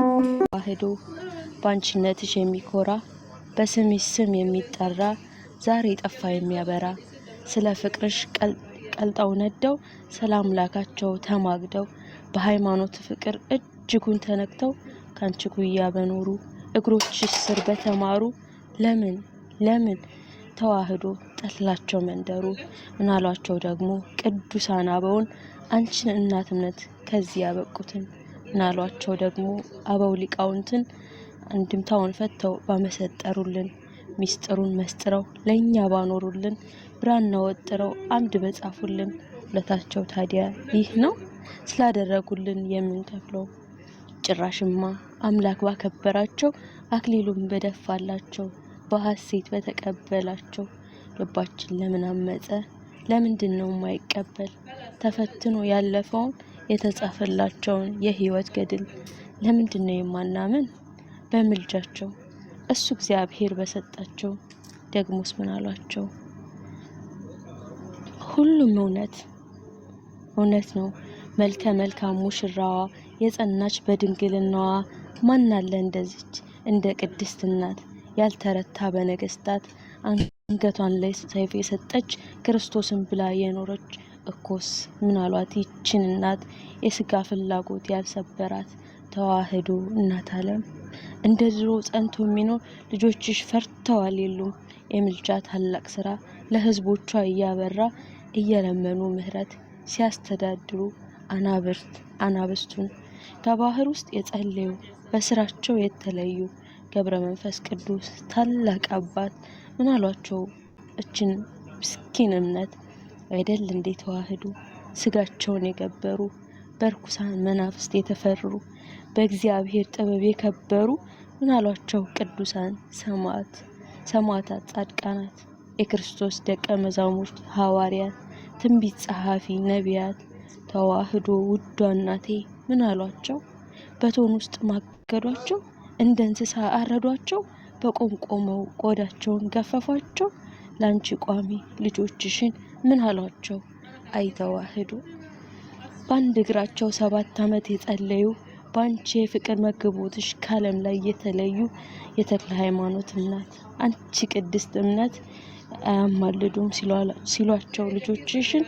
ተዋህዶ ባንቺነትሽ የሚኮራ በስምሽ ስም የሚጠራ ዛሬ ጠፋ የሚያበራ ስለ ፍቅርሽ ቀልጠው ነደው ስለ አምላካቸው ተማግደው በሃይማኖት ፍቅር እጅጉን ተነክተው ካንቺ ጉያ በኖሩ እግሮችሽ ስር በተማሩ ለምን ተዋህዶ ጠላቸው መንደሩ ምናሏቸው ደግሞ ቅዱሳን አበውን አንቺን እናትነት ከዚህ ያበቁትን ምናሏቸው ደግሞ አበው ሊቃውንትን አንድምታውን ፈተው ባመሰጠሩልን ሚስጥሩን መስጥረው ለኛ ባኖሩልን ብራና ወጥረው አምድ በጻፉልን ለታቸው ታዲያ ይህ ነው ስላደረጉልን የምንከፍለው ጭራሽማ አምላክ ባከበራቸው አክሊሉን በደፋላቸው በሐሴት በተቀበላቸው ልባችን ለምን አመጸ ለምንድነው የማይቀበል ተፈትኖ ያለፈውን የተጻፈላቸውን የህይወት ገድል ለምንድነው የማናምን በመልጃቸው እሱ እግዚአብሔር በሰጣቸው ደግሞስ ምን አሏቸው ሁሉም እውነት ነው መልከ መልካም ሙሽራዋ የጸናች በድንግልናዋ ማን አለ እንደዚች እንደ ቅድስት እናት ያልተረታ በነገስታት አንገቷን ላይ ሰይፍ የሰጠች ክርስቶስን ብላ የኖረች እኮስ ምን አሏት ይችን እናት የስጋ ፍላጎት ያልሰበራት ተዋህዶ እናት ዓለም እንደ ድሮ ጸንቶ የሚኖር ልጆችሽ ፈርተዋል የሉም የምልጃ ታላቅ ስራ ለህዝቦቿ እያበራ እየለመኑ ምህረት ሲያስተዳድሩ አናብስቱን ከባህር ውስጥ የጸለዩ በስራቸው የተለዩ ገብረ መንፈስ ቅዱስ ታላቅ አባት ምን አሏቸው እችን ምስኪን እምነት አይደል እንዴ ተዋህዶ ስጋቸውን የገበሩ በርኩሳን መናፍስት የተፈሩ በእግዚአብሔር ጥበብ የከበሩ ምን አሏቸው ቅዱሳን ሰማዕታት ጻድቃናት የክርስቶስ ደቀ መዛሙርት ሐዋርያት ትንቢት ጸሐፊ ነቢያት ተዋህዶ ውዷ እናቴ ምን አሏቸው በቶን ውስጥ ማገዷቸው እንደ እንስሳ አረዷቸው በቆምቆመው ቆዳቸውን ገፈፏቸው ላንቺ ቋሚ ልጆችሽን ምን አሏቸው አይተዋህዶ በአንድ እግራቸው 7 ዓመት የጸለዩ ባንቺ የፍቅር መግቦትሽ ካለም ላይ የተለዩ የተክለ ሃይማኖት እናት አንቺ ቅድስት እምነት አያማልዱም ሲሏቸው ልጆችሽን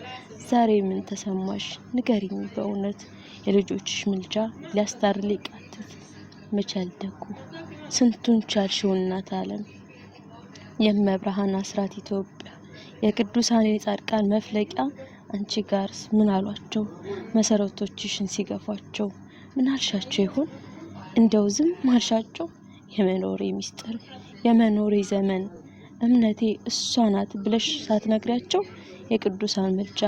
ዛሬ ምን ተሰማሽ ንገሪኝ በእውነት የልጆችሽ ምልጃ ሊያስታርልቃትት መቻልደኩ ስንቱን ቻልሽው እናት ዓለም የመብርሃን አስራት ኢትዮጵያ የቅዱሳን የጻድቃን መፍለቂያ አንቺ ጋርስ ምን አሏቸው መሰረቶችሽን ሲገፋቸው ምን አልሻቸው ይሆን እንደው ዝም ማልሻቸው የመኖሬ ሚስጥር የመኖሬ ዘመን እምነቴ እሷ ናት ብለሽ ሳትነግሪያቸው የቅዱሳን ምልጃ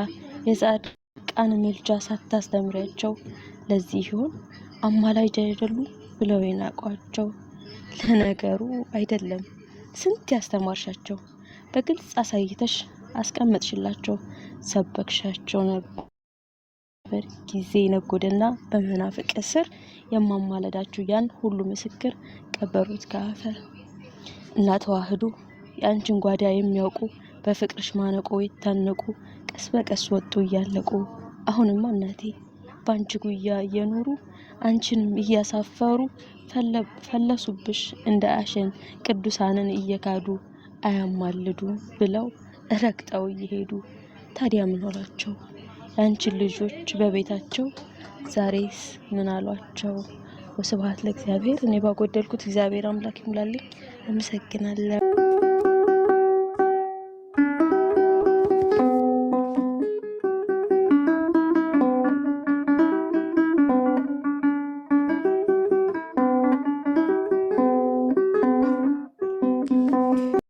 የጻድቃን ምልጃ ሳታስተምሪያቸው ለዚህ ይሆን አማላጅ አይደሉ ብለው የናቋቸው ለነገሩ አይደለም ስንት ያስተማርሻቸው በግልጽ አሳይተሽ አስቀመጥሽላቸው ሰበክሻቸው ነበር ጊዜ ነጎደና በመናፍቅ ስር የማማለዳችሁ ያን ሁሉ ምስክር ቀበሩት ከአፈር እና ተዋህዶ ያንቺን ጓዳ የሚያውቁ በፍቅርሽ ማነቆ ይታነቁ ቀስ በቀስ ወጡ እያለቁ አሁንማ እናቴ ባንቺ ጉያ እየኖሩ አንቺንም እያሳፈሩ ፈለሱብሽ እንደ አሸን ቅዱሳንን እየካዱ አያማልዱ ብለው ረግጠው እየሄዱ ታዲያ ምን ሆናቸው ያንቺን ልጆች በቤታቸው ዛሬስ ምን አሏቸው ወስብሐት ለእግዚአብሔር እኔ ባጎደልኩት እግዚአብሔር አምላክ ይሙላልኝ አመሰግናለሁ